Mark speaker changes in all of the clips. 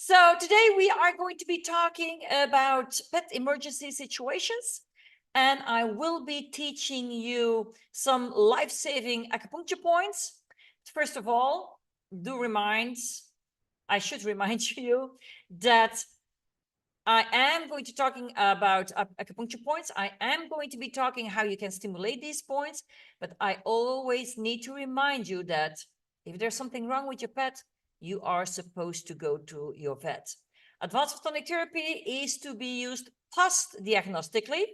Speaker 1: So today we are going to be talking about pet emergency situations, and I will be teaching you some life-saving acupuncture points. First of all, I should remind you that I am going to talking about acupuncture points. I am going to be talking how you can stimulate these points, but I always need to remind you that if there's something wrong with your pet, you are supposed to go to your vet. Advanced photonic therapy is to be used post-diagnostically.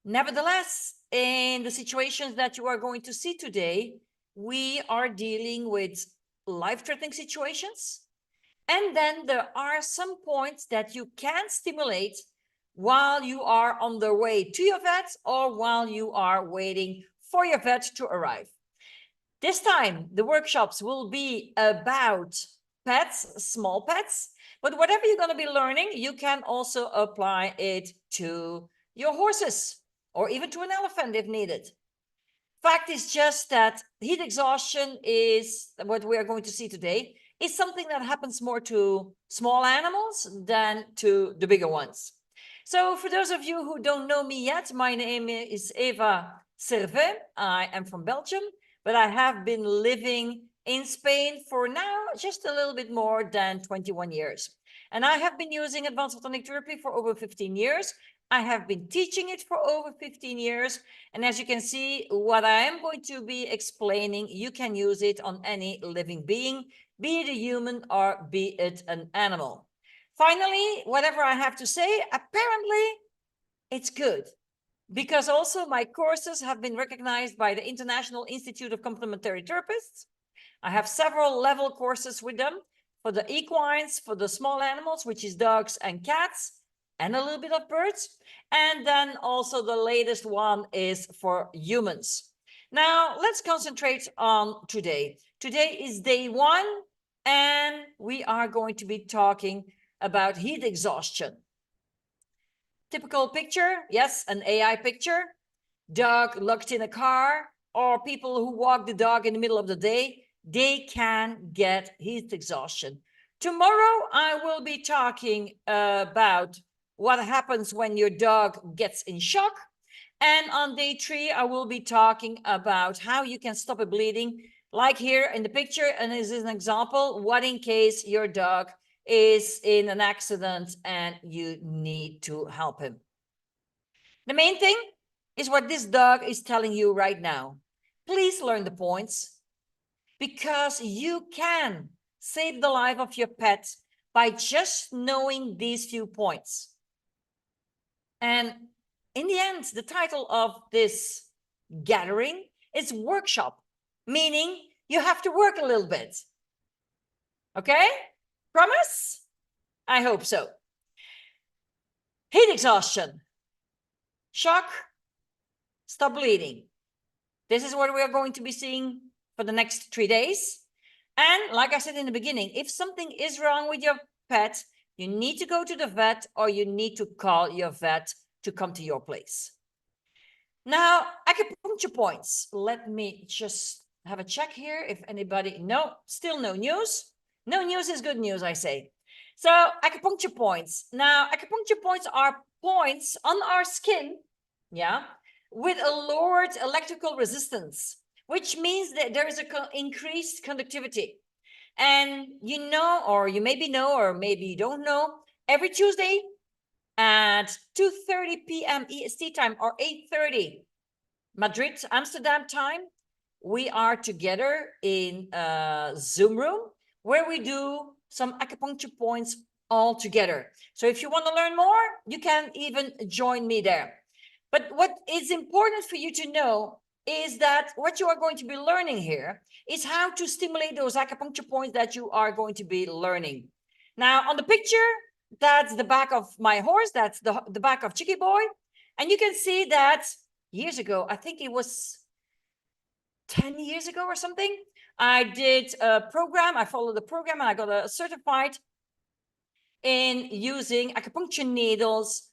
Speaker 1: Nevertheless, in the situations that you are going to see today, we are dealing with life-threatening situations. And then there are some points that you can stimulate while you are on the way to your vet or while you are waiting for your vet to arrive. This time, the workshops will be about pets, small pets, but whatever you're going to be learning, you can also apply it to your horses or even to an elephant if needed. Fact is just that heat exhaustion is what we are going to see today is something that happens more to small animals than to the bigger ones. So for those of you who don't know me yet, my name is Eva Servet. I am from Belgium, but I have been living in Spain for now just a little bit more than 21 years. And I have been using advanced photonic therapy for over 15 years. I have been teaching it for over 15 years. And as you can see, what I am going to be explaining, you can use it on any living being, be it a human or be it an animal. Finally, whatever I have to say, apparently it's good, because also my courses have been recognized by the International Institute of Complementary Therapists. I have several level courses with them for the equines, for the small animals, which is dogs and cats, and a little bit of birds. And then also the latest one is for humans. Now, let's concentrate on today. Today is day 1, and we are going to be talking about heat exhaustion. Typical picture, yes, an AI picture. Dog locked in a car, or people who walk the dog in the middle of the day, they can get heat exhaustion. Tomorrow, I will be talking about what happens when your dog gets in shock. And on day 3, I will be talking about how you can stop a bleeding, like here in the picture. And this is an example, what in case your dog is in an accident and you need to help him. The main thing is what this dog is telling you right now. Please learn the points, because you can save the life of your pet by just knowing these few points. And in the end, the title of this gathering is workshop, meaning you have to work a little bit. Okay? Promise? I hope so. Heat exhaustion, shock, stop bleeding. This is what we are going to be seeing for the next 3 days. And like I said in the beginning, if something is wrong with your pet, you need to go to the vet, or you need to call your vet to come to your place. Now, acupuncture points. Let me just have a check here if anybody, no, still no news. No news is good news, I say. So acupuncture points. Now, acupuncture points are points on our skin, yeah, with a lowered electrical resistance, which means that there is an increased conductivity. And you know, or you maybe know, or maybe you don't know, every Tuesday at 2:30 p.m. EST time, or 8:30 Madrid, Amsterdam time, we are together in a Zoom room where we do some acupuncture points all together. So if you want to learn more, you can even join me there. But what is important for you to know is that what you are going to be learning here is how to stimulate those acupuncture points that you are going to be learning. Now, on the picture, that's the back of my horse. That's the back of Chicky Boy. And you can see that years ago, I think it was 10 years ago or something, I did a program. I followed the program and I got certified in using acupuncture needles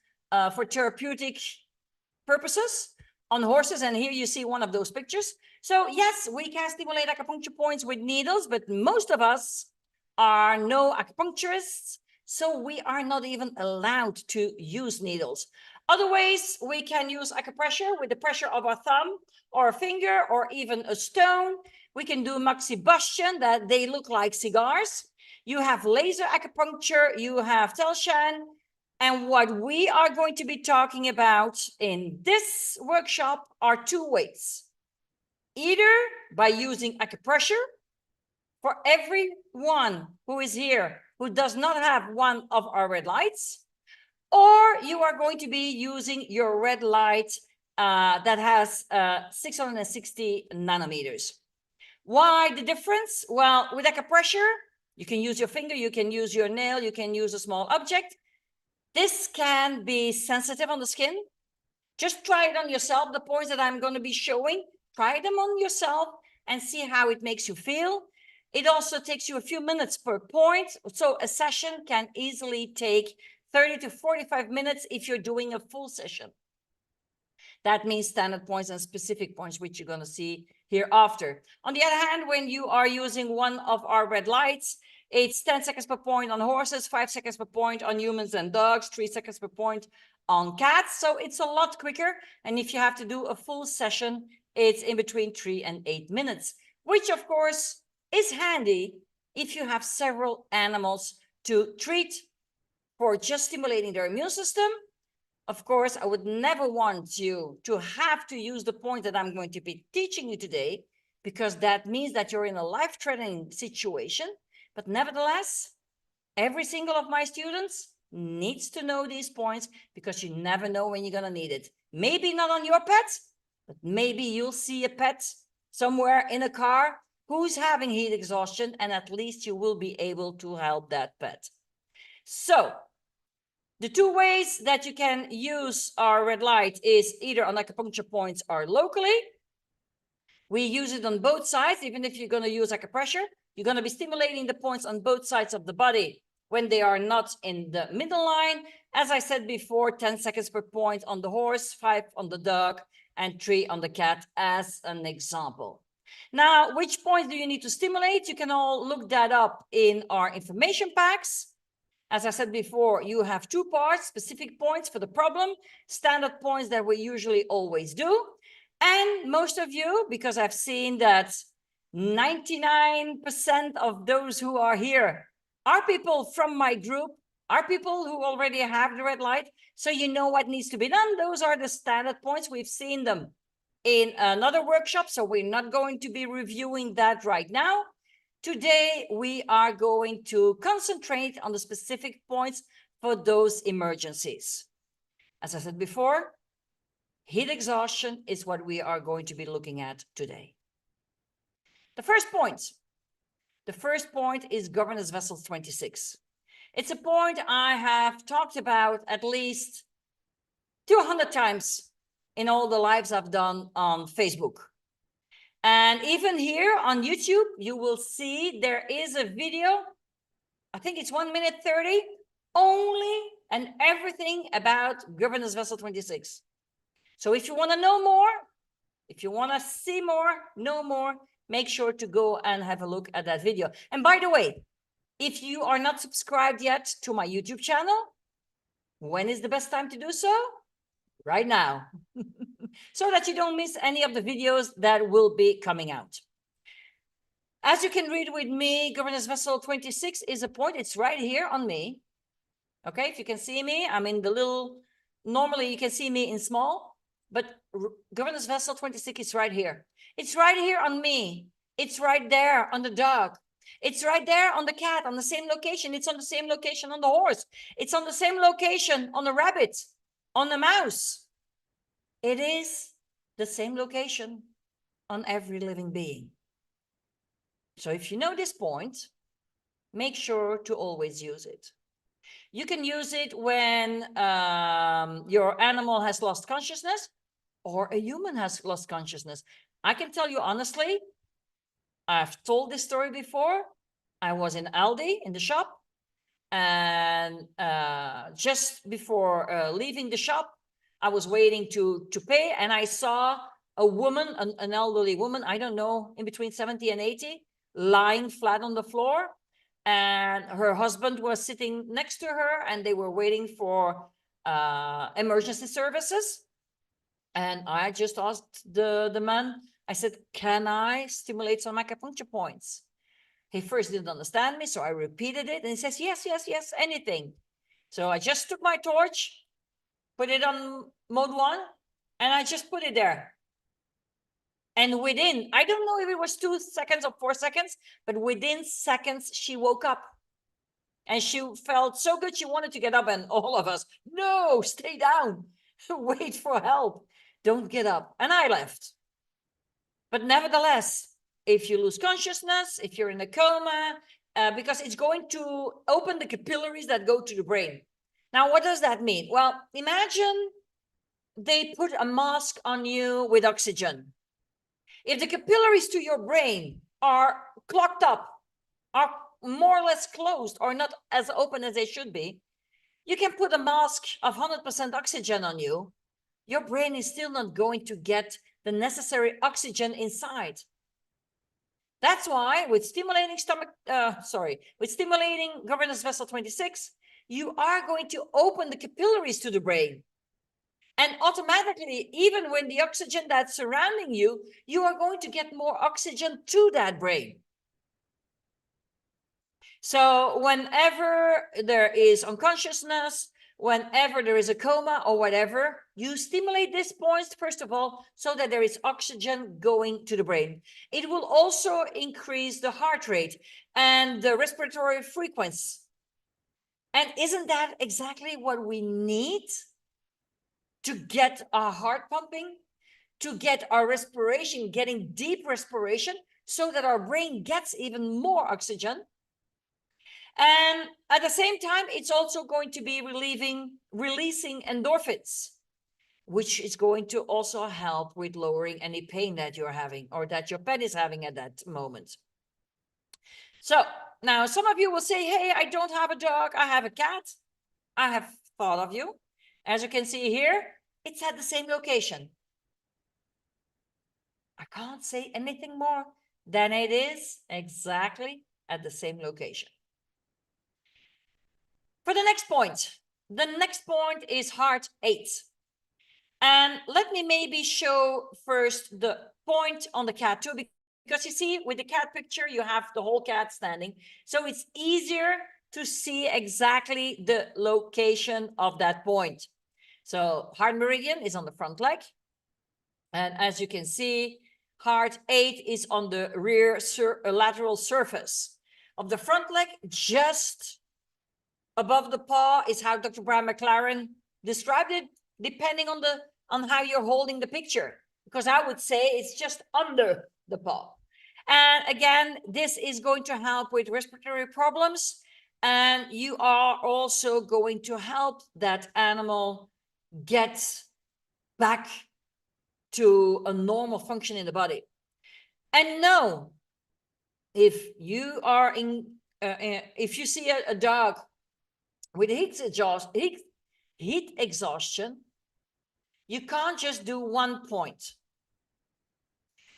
Speaker 1: for therapeutic purposes on horses. And here you see one of those pictures. So yes, we can stimulate acupuncture points with needles, but most of us are no acupuncturists, so we are not even allowed to use needles. Other ways, we can use acupressure with the pressure of our thumb or a finger or even a stone. We can do moxibustion, that they look like cigars. You have laser acupuncture, you have Telshan. And what we are going to be talking about in this workshop are two ways. Either by using acupressure for everyone who is here who does not have one of our red lights, or you are going to be using your red light that has 660 nanometers. Why the difference? Well, with acupressure, you can use your finger, you can use your nail, you can use a small object. This can be sensitive on the skin. Just try it on yourself. The points that I'm going to be showing, try them on yourself and see how it makes you feel. It also takes you a few minutes per point. So a session can easily take 30 to 45 minutes if you're doing a full session. That means standard points and specific points, which you're going to see hereafter. On the other hand, when you are using one of our red lights, it's 10 seconds per point on horses, 5 seconds per point on humans and dogs, 3 seconds per point on cats. So it's a lot quicker. And if you have to do a full session, it's in between 3 and 8 minutes, which of course is handy if you have several animals to treat for just stimulating their immune system. Of course, I would never want you to have to use the point that I'm going to be teaching you today, because that means that you're in a life-threatening situation. But nevertheless, every single of my students needs to know these points, because you never know when you're going to need it. Maybe not on your pet, but maybe you'll see a pet somewhere in a car who's having heat exhaustion, and at least you will be able to help that pet. So the two ways that you can use our red light is either on acupuncture points or locally. We use it on both sides. Even if you're going to use acupressure, you're going to be stimulating the points on both sides of the body when they are not in the middle line. As I said before, 10 seconds per point on the horse, 5 on the dog, and 3 on the cat as an example. Now, which points do you need to stimulate? You can all look that up in our information packs. As I said before, you have two parts: specific points for the problem, standard points that we usually always do. And most of you, because I've seen that 99% of those who are here are people from my group, are people who already have the red light. So you know what needs to be done. Those are the standard points. We've seen them in another workshop, so we're not going to be reviewing that right now. Today, we are going to concentrate on the specific points for those emergencies. As I said before, heat exhaustion is what we are going to be looking at today. The first point is Governess Vessel 26. It's a point I have talked about at least 200 times in all the lives I've done on Facebook. And even here on YouTube, you will see there is a video, I think it's 1 minute 30, only and everything about Governess Vessel 26. So if you want to know more, if you want to see more, know more, make sure to go and have a look at that video. And by the way, if you are not subscribed yet to my YouTube channel, when is the best time to do so? Right now. So that you don't miss any of the videos that will be coming out. As you can read with me, Governess Vessel 26 is a point. It's right here on me. Okay, if you can see me, I'm in the little, normally you can see me in small, but Governess Vessel 26 is right here. It's right here on me. It's right there on the dog. It's right there on the cat, on the same location. It's on the same location on the horse. It's on the same location on the rabbit, on the mouse. It is the same location on every living being. So if you know this point, make sure to always use it. You can use it when your animal has lost consciousness or a human has lost consciousness. I can tell you honestly, I've told this story before. I was in Aldi in the shop, and just before leaving the shop, I was waiting to pay, and I saw a woman, an elderly woman, I don't know, in between 70 and 80, lying flat on the floor. and her husband was sitting next to her, and they were waiting for emergency services. And I just asked the man, I said, can I stimulate some acupuncture points? He first didn't understand me, so I repeated it, and he says, yes, yes, yes, anything. So I just took my torch, put it on mode 1, and I just put it there. And within, I don't know if it was 2 seconds or 4 seconds, but within seconds, she woke up. And she felt so good, she wanted to get up, and all of us, no, stay down, wait for help, don't get up. And I left. But nevertheless, if you lose consciousness, if you're in a coma, because it's going to open the capillaries that go to the brain. Now, what does that mean? Well, imagine they put a mask on you with oxygen. If the capillaries to your brain are clogged up, are more or less closed, or not as open as they should be, you can put a mask of 100% oxygen on you. Your brain is still not going to get the necessary oxygen inside. That's why with stimulating governance vessel 26, you are going to open the capillaries to the brain. And automatically, even when the oxygen that's surrounding you, you are going to get more oxygen to that brain. So whenever there is unconsciousness, whenever there is a coma or whatever, you stimulate these points, first of all, so that there is oxygen going to the brain. It will also increase the heart rate and the respiratory frequency. And isn't that exactly what we need to get our heart pumping, to get our respiration, getting deep respiration, so that our brain gets even more oxygen? And at the same time, it's also going to be releasing endorphins, which is going to also help with lowering any pain that you're having or that your pet is having at that moment. So now some of you will say, hey, I don't have a dog, I have a cat. I have thought of you. As you can see here, it's at the same location. I can't say anything more than it is exactly at the same location. For the next point is heart 8. And let me maybe show first the point on the cat too, because you see with the cat picture, you have the whole cat standing. So it's easier to see exactly the location of that point. So heart meridian is on the front leg. And as you can see, heart 8 is on the rear lateral surface of the front leg, just above the paw is how Dr. Brian McLaren described it, depending on how you're holding the picture, because I would say it's just under the paw. And again, this is going to help with respiratory problems, and you are also going to help that animal get back to a normal function in the body. And no, if you are if you see a dog with heat exhaustion, you can't just do one point.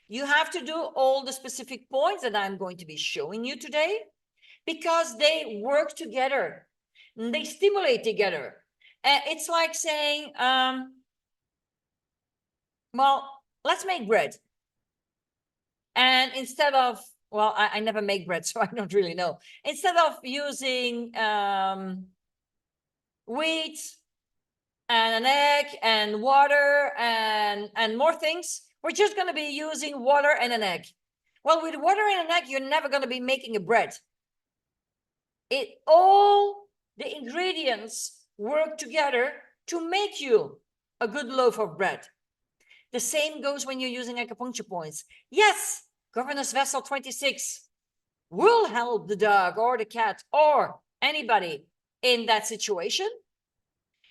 Speaker 1: You have to do all the specific points that I'm going to be showing you today, because they work together and they stimulate together. It's like saying, well, let's make bread. And instead of, well, I never make bread, so I don't really know. Instead of using wheat and an egg and water and more things, we're just going to be using water and an egg. Well, with water and an egg, you're never going to be making a bread. All the ingredients work together to make you a good loaf of bread. The same goes when you're using acupuncture points. Yes, Governance Vessel 26 will help the dog or the cat or anybody in that situation.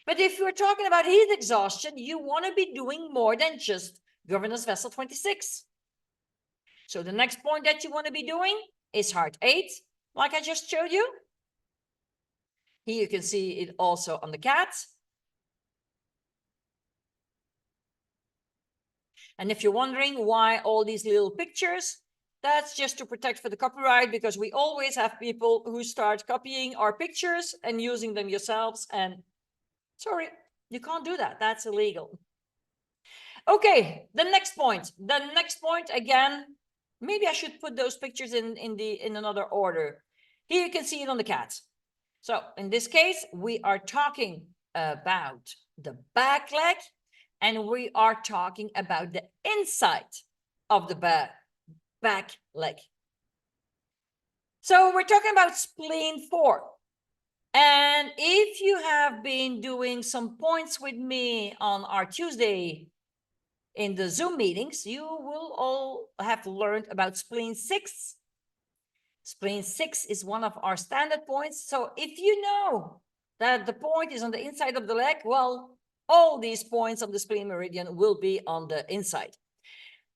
Speaker 1: But if you're talking about heat exhaustion, you want to be doing more than just Governance Vessel 26. So the next point that you want to be doing is heart 8, like I just showed you. Here you can see it also on the cat. And if you're wondering why all these little pictures, That's just to protect for the copyright, because we always have people who start copying our pictures and using them yourselves. And sorry, you can't do that. That's illegal. Okay, the next point. The next point again, maybe I should put those pictures in another order. Here you can see it on the cat. So in this case, we are talking about the back leg, and we are talking about the inside of the back leg. So we're talking about spleen 4. And if you have been doing some points with me on our Tuesday in the Zoom meetings, you will all have learned about spleen 6. Spleen 6 is one of our standard points. So if you know that the point is on the inside of the leg, well, all these points of the spleen meridian will be on the inside.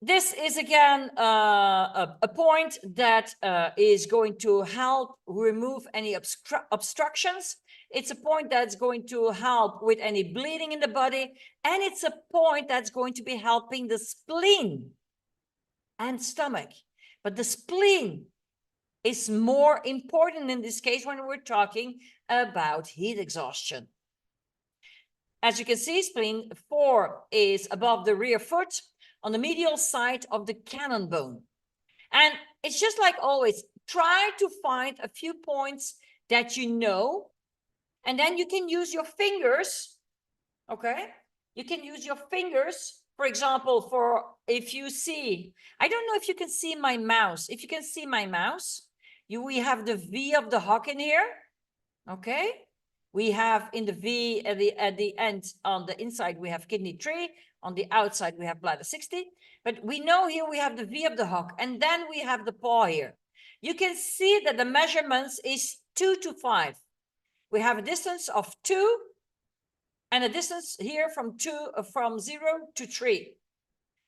Speaker 1: This is again a point that is going to help remove any obstructions. It's a point that's going to help with any bleeding in the body. And it's a point that's going to be helping the spleen and stomach. But the spleen is more important in this case when we're talking about heat exhaustion. As you can see, spleen 4 is above the rear foot on the medial side of the cannon bone. And it's just like always, try to find a few points that you know, and then you can use your fingers, okay? You can use your fingers, for example, for if you see, I don't know if you can see my mouse. If you can see my mouse, we have the V of the Hock in here, okay? We have in the V at the end, on the inside, we have kidney 3. On the outside, we have bladder 60. But we know here we have the V of the Hock, and then we have the paw here. You can see that the measurements is 2 to 5. We have a distance of 2 and a distance here from 0 to 3.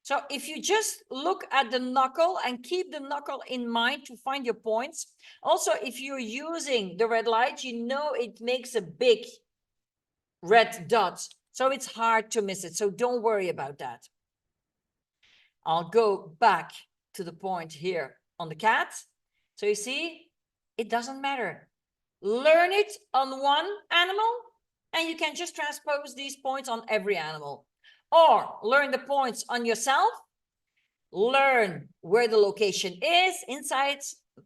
Speaker 1: So if you just look at the knuckle and keep the knuckle in mind to find your points. Also, if you're using the red light, you know it makes a big red dot. So it's hard to miss it. So don't worry about that. I'll go back to the point here on the cat. So you see, it doesn't matter. Learn it on one animal, and you can just transpose these points on every animal. Or learn the points on yourself. Learn where the location is, inside,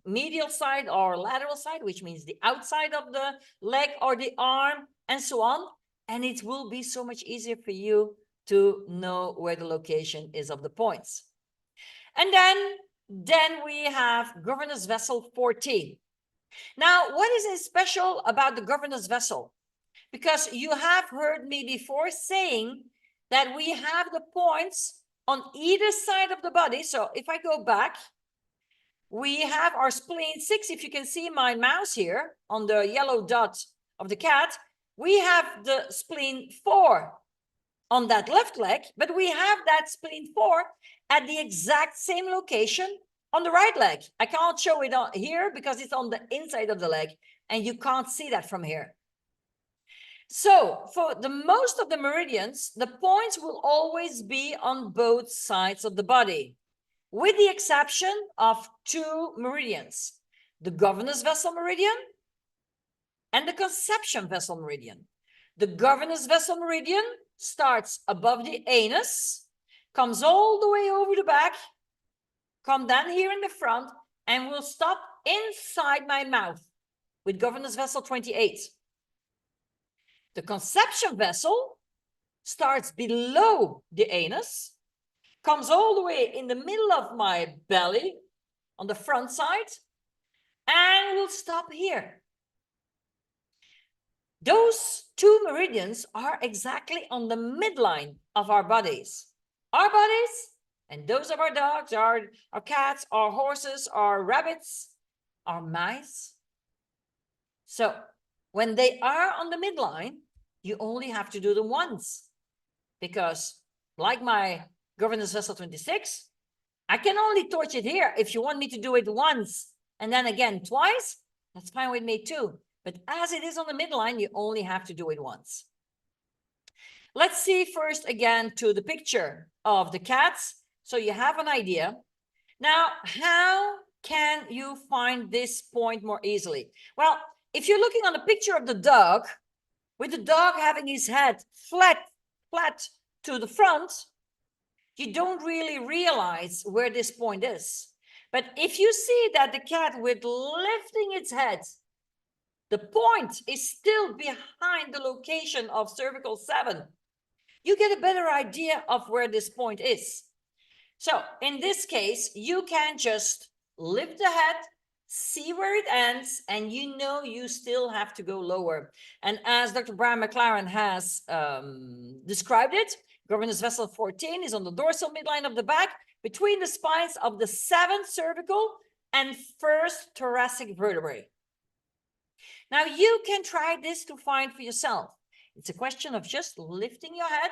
Speaker 1: medial side or lateral side, which means the outside of the leg or the arm, and so on. And it will be so much easier for you to know where the location is of the points. And then we have governess vessel 14. Now, what is special about the governess vessel? Because you have heard me before saying that we have the points on either side of the body. So if I go back, we have our spleen 6. If you can see my mouse here on the yellow dot of the cat, we have the spleen 4 on that left leg, but we have that spleen 4 at the exact same location on the right leg. I can't show it on here because it's on the inside of the leg and you can't see that from here. So for the most of the meridians, the points will always be on both sides of the body, with the exception of 2 meridians, the governess vessel meridian and the conception vessel meridian. The governess vessel meridian starts above the anus, comes all the way over the back, come down here in the front, and will stop inside my mouth with governess vessel 28. The conception vessel starts below the anus, comes all the way in the middle of my belly on the front side, and will stop here. Those 2 meridians are exactly on the midline of our bodies. Our bodies and those of our dogs, our cats, our horses, our rabbits, our mice. So when they are on the midline, you only have to do them once, because like my governess vessel 26, I can only torch it here. If you want me to do it once and then again twice, that's fine with me too. But as it is on the midline, you only have to do it once. Let's see first again to the picture of the cats, so you have an idea. Now, how can you find this point more easily? Well, if you're looking on the picture of the dog, with the dog having his head flat to the front, you don't really realize where this point is. But if you see that the cat with lifting its head, the point is still behind the location of cervical 7, you get a better idea of where this point is. So in this case, you can just lift the head, see where it ends, and you know you still have to go lower. And as Dr. Brian McLaren has described it, governance vessel 14 is on the dorsal midline of the back between the spines of the 7th cervical and 1st thoracic vertebrae. Now you can try this to find for yourself. It's a question of just lifting your head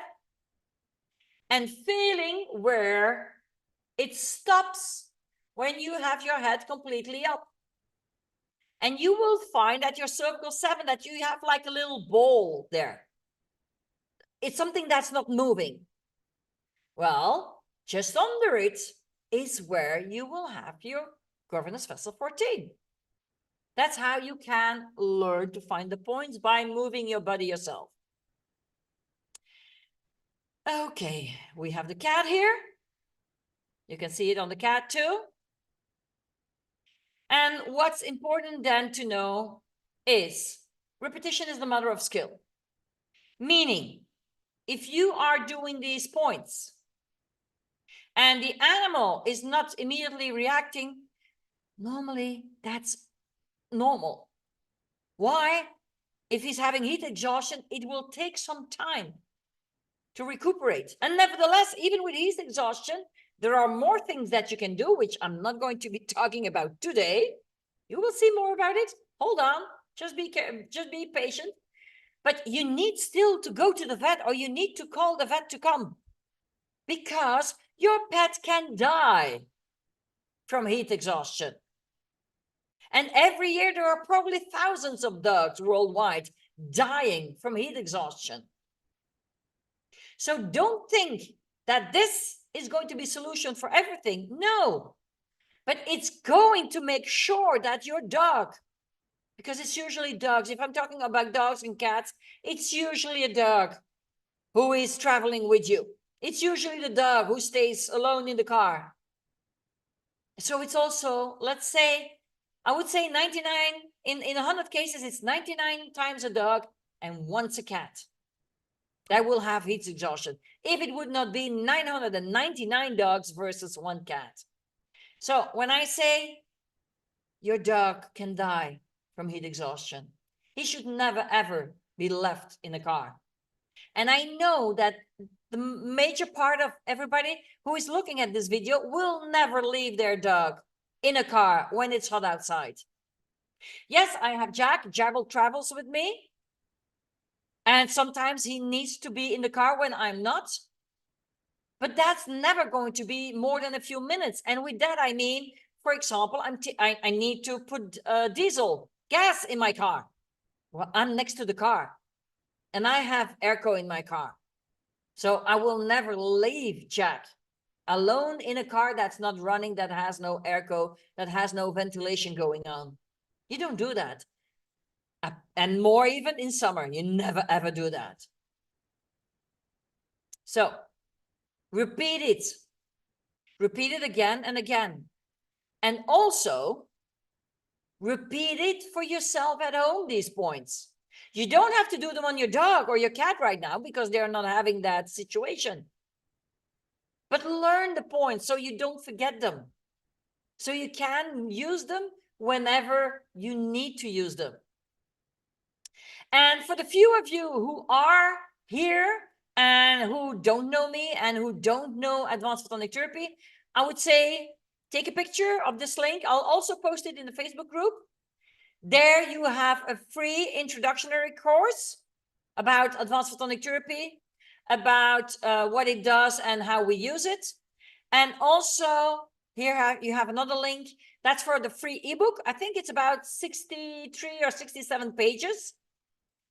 Speaker 1: and feeling where it stops when you have your head completely up. And you will find at your cervical 7 that you have like a little ball there. It's something that's not moving. Well, just under it is where you will have your governance vessel 14. That's how you can learn to find the points, by moving your body yourself. Okay, we have the cat here. You can see it on the cat too. And what's important then to know is repetition is the mother of skill. Meaning, if you are doing these points and the animal is not immediately reacting, normally that's normal. Why? If he's having heat exhaustion, it will take some time to recuperate. And nevertheless, even with heat exhaustion, there are more things that you can do, which I'm not going to be talking about today. You will see more about it. Hold on, just be patient. But you need still to go to the vet, or you need to call the vet to come, because your pet can die from heat exhaustion. And every year there are probably thousands of dogs worldwide dying from heat exhaustion. So don't think that this is going to be a solution for everything. No, but it's going to make sure that your dog, because it's usually dogs, if I'm talking about dogs and cats, it's usually a dog who is traveling with you. It's usually the dog who stays alone in the car. So it's also, let's say, I would say 99, in 100 cases, it's 99 times a dog and once a cat that will have heat exhaustion. If it would not be 999 dogs versus one cat. So when I say your dog can die from heat exhaustion, he should never, ever be left in a car. And I know that the major part of everybody who is looking at this video will never leave their dog in a car when it's hot outside. Yes, I have Jack. Jack travels with me. And sometimes he needs to be in the car when I'm not. But that's never going to be more than a few minutes. And with that, I mean, for example, I need to put diesel, gas in my car. Well, I'm next to the car and I have airco in my car. So I will never leave Jack alone in a car that's not running, that has no airco, that has no ventilation going on. You don't do that. And more even in summer, you never ever do that. So repeat it again and again. And also repeat it for yourself at home, these points. You don't have to do them on your dog or your cat right now because they're not having that situation. But learn the points so you don't forget them. So you can use them whenever you need to use them. And for the few of you who are here and who don't know me and who don't know advanced photonic therapy, I would say take a picture of this link. I'll also post it in the Facebook group. There you have a free introductory course about advanced photonic therapy, about what it does and how we use it. And also here you have another link. That's for the free ebook. I think it's about 63 or 67 pages.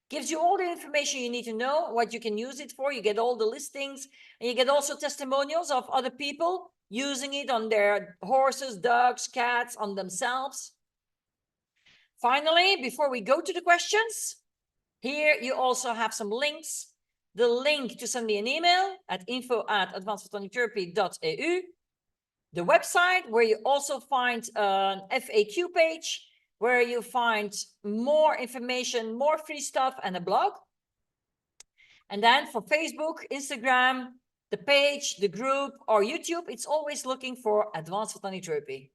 Speaker 1: Gives you all the information you need to know, what you can use it for. You get all the listings, and you get also testimonials of other people using it on their horses, dogs, cats, on themselves. Finally, before we go to the questions, here you also have some links. The link to send me an email at info@advancedphotonic-therapy.eu. The website where you also find an FAQ page, where you find more information, more free stuff, and a blog. And then for Facebook, Instagram, the page, the group, or YouTube, it's always looking for Advanced Photonic Therapy.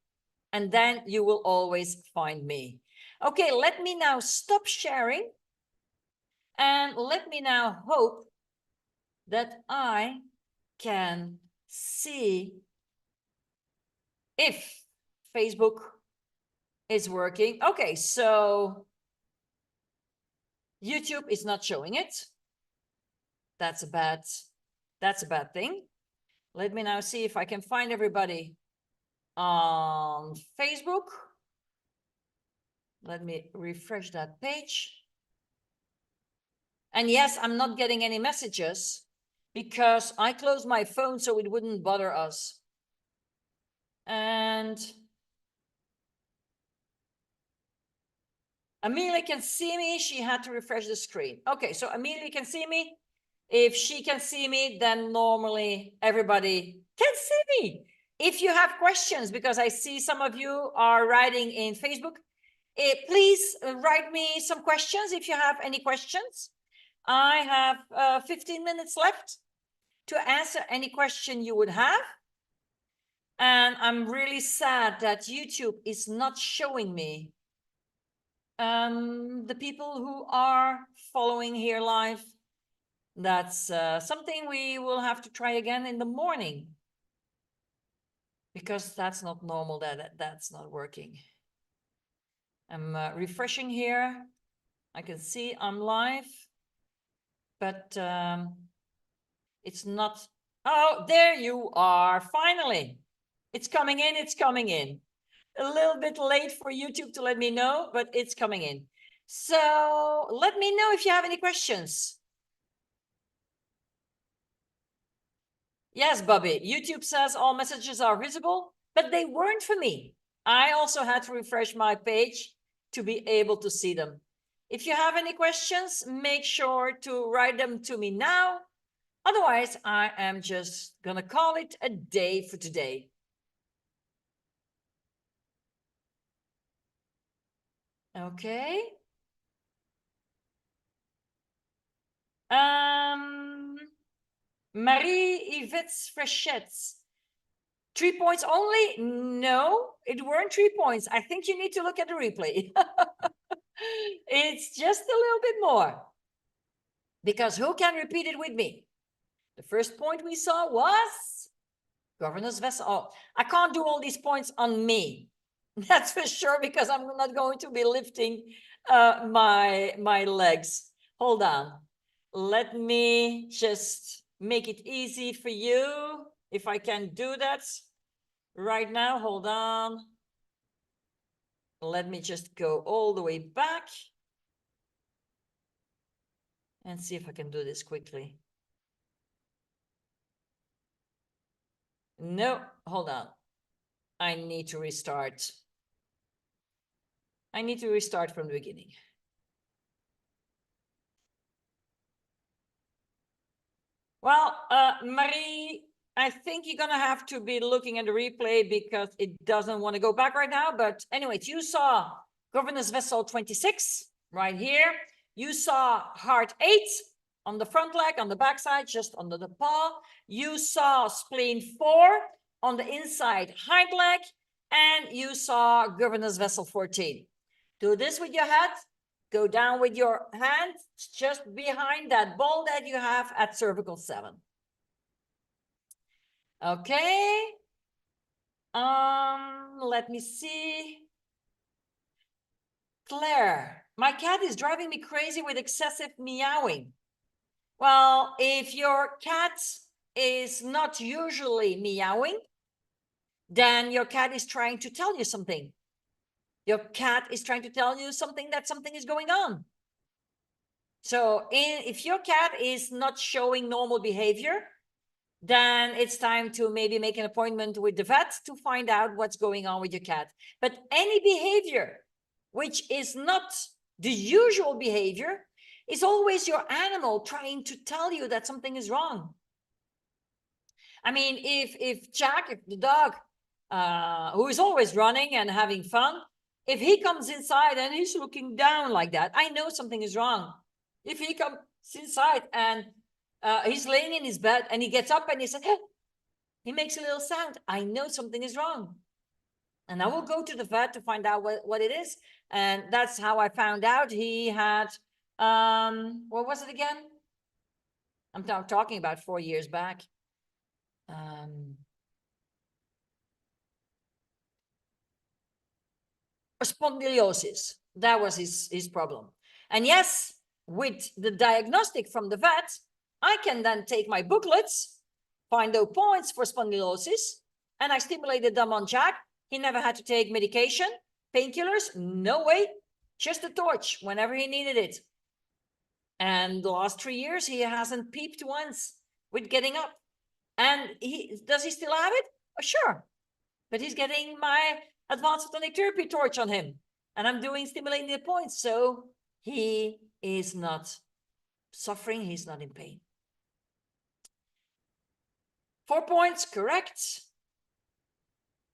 Speaker 1: And then you will always find me. Okay, let me now stop sharing. And let me now hope that I can see if Facebook is working. Okay, so YouTube is not showing it. That's a bad thing. Let me now see if I can find everybody on Facebook. Let me refresh that page. And yes, I'm not getting any messages because I closed my phone so it wouldn't bother us. And Amelia can see me. She had to refresh the screen. Okay, so Amelia can see me. If she can see me, then normally everybody can see me. If you have questions, because I see some of you are writing in Facebook, please write me some questions if you have any questions. I have 15 minutes left to answer any question you would have. And I'm really sad that YouTube is not showing me the people who are following here live. That's something we will have to try again in the morning, because that's not normal, that's not working. I'm refreshing here. I can see I'm live, but it's not. Oh, there you are. Finally, it's coming in. It's coming in. A little bit late for YouTube to let me know, but it's coming in. So let me know if you have any questions. Yes, Bobby, YouTube says all messages are visible, but they weren't for me. I also had to refresh my page to be able to see them. If you have any questions, make sure to write them to me now. Otherwise, I am just gonna call it a day for today. Okay. Marie-Yvette Frechette. 3 points only? No, it weren't 3 points. I think you need to look at the replay. It's just a little bit more. Because who can repeat it with me? The first point we saw was Governess Vessel. Oh, I can't do all these points on me. That's for sure, because I'm not going to be lifting my legs. Hold on. Let me just make it easy for you, if I can do that right now. Hold on. Let me just go all the way back and see if I can do this quickly. No, hold on. I need to restart. I need to restart from the beginning. Well, Marie, I think you're gonna have to be looking at the replay because it doesn't want to go back right now. But anyways, you saw Governess Vessel 26 right here. You saw Heart 8 on the front leg, on the back side, just under the paw. You saw Spleen 4 on the inside hind leg, and you saw Governess Vessel 14. Do this with your head. Go down with your hand just behind that ball that you have at cervical 7. Okay. Let me see. Claire, my cat is driving me crazy with excessive meowing. Well, if your cat is not usually meowing, then your cat is trying to tell you something. Your cat is trying to tell you something, that something is going on. So if your cat is not showing normal behavior, then it's time to maybe make an appointment with the vet to find out what's going on with your cat. But any behavior which is not the usual behavior is always your animal trying to tell you that something is wrong. I mean, if Jack, if the dog, who is always running and having fun, if he comes inside and he's looking down like that, I know something is wrong. If he comes inside and he's laying in his bed and he gets up and he says, hey, he makes a little sound, I know something is wrong. And I will go to the vet to find out what it is. And that's how I found out he had, what was it again? I'm now talking about 4 years back. Spondylosis. That was his problem. And yes, with the diagnostic from the vet, I can then take my booklets, find the points for spondylosis, and I stimulated them on Jack. He never had to take medication, painkillers, no way, just a torch whenever he needed it. And the last 3 years, he hasn't peeped once with getting up. And does he still have it? Oh, sure. But he's getting my advanced photonic therapy torch on him. And I'm doing stimulating the points. So he is not suffering. He's not in pain. 4 points, correct.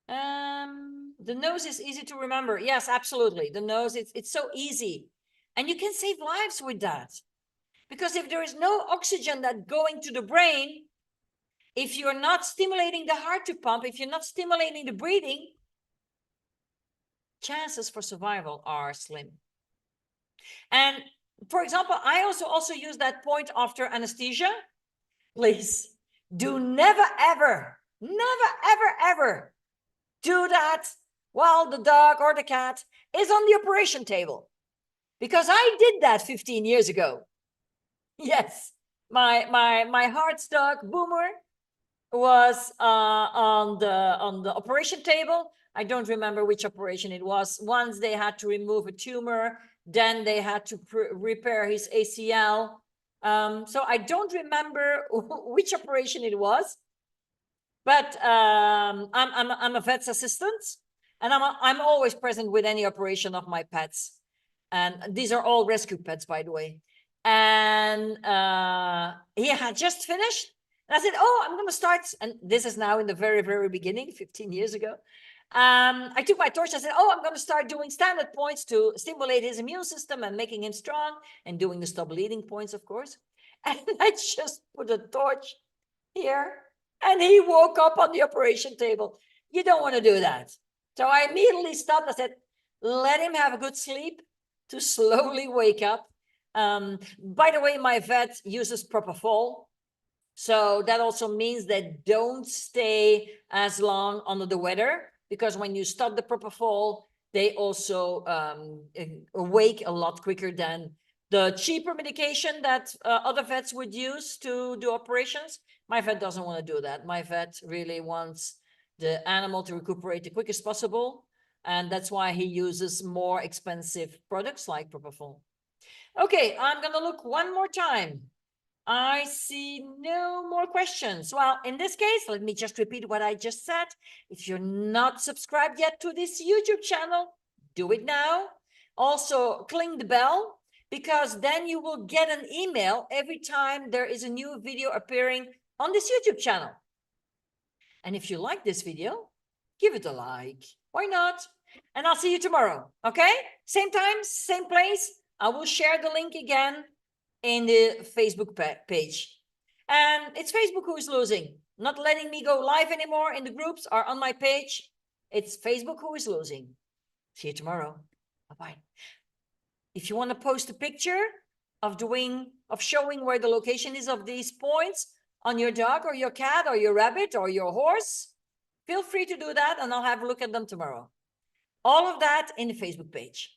Speaker 1: The nose is easy to remember. Yes, absolutely. The nose, it's so easy. And you can save lives with that. Because if there is no oxygen that going to the brain, if you're not stimulating the heart to pump, if you're not stimulating the breathing, chances for survival are slim. And for example, I also use that point after anesthesia. Please do never, ever do that while the dog or the cat is on the operation table. Because I did that 15 years ago. Yes, my heart's dog, Boomer, was on the operation table. I don't remember which operation it was. Once they had to remove a tumor, then they had to repair his ACL. So I don't remember which operation it was, but I'm a vet's assistant, and I'm always present with any operation of my pets, and these are all rescue pets, by the way. And he had just finished. And I said, oh, I'm going to start. And this is now in the very, very beginning, 15 years ago. I took my torch. I said, oh, I'm going to start doing standard points to stimulate his immune system and making him strong, and doing the stop bleeding points, of course. And I just put a torch here, and he woke up on the operation table. You don't want to do that. So I immediately stopped. I said, let him have a good sleep to slowly wake up. By the way, my vet uses propofol. So that also means that don't stay as long under the weather, because when you stop the propofol, they also awake a lot quicker than the cheaper medication that other vets would use to do operations. My vet doesn't want to do that. My vet really wants the animal to recuperate the quickest possible. And that's why he uses more expensive products like propofol. Okay, I'm going to look one more time. I see no more questions. Well, in this case, let me just repeat what I just said. If you're not subscribed yet to this YouTube channel, do it now. Also, click the bell, because then you will get an email every time there is a new video appearing on this YouTube channel. And if you like this video, give it a like. Why not? And I'll see you tomorrow, okay? Same time, same place. I will share the link again in the Facebook page. And it's Facebook who is losing, not letting me go live anymore in the groups or on my page. It's Facebook who is losing. See you tomorrow. Bye-bye. If you want to post a picture of showing where the location is of these points on your dog or your cat or your rabbit or your horse, feel free to do that, and I'll have a look at them tomorrow. All of that in the Facebook page.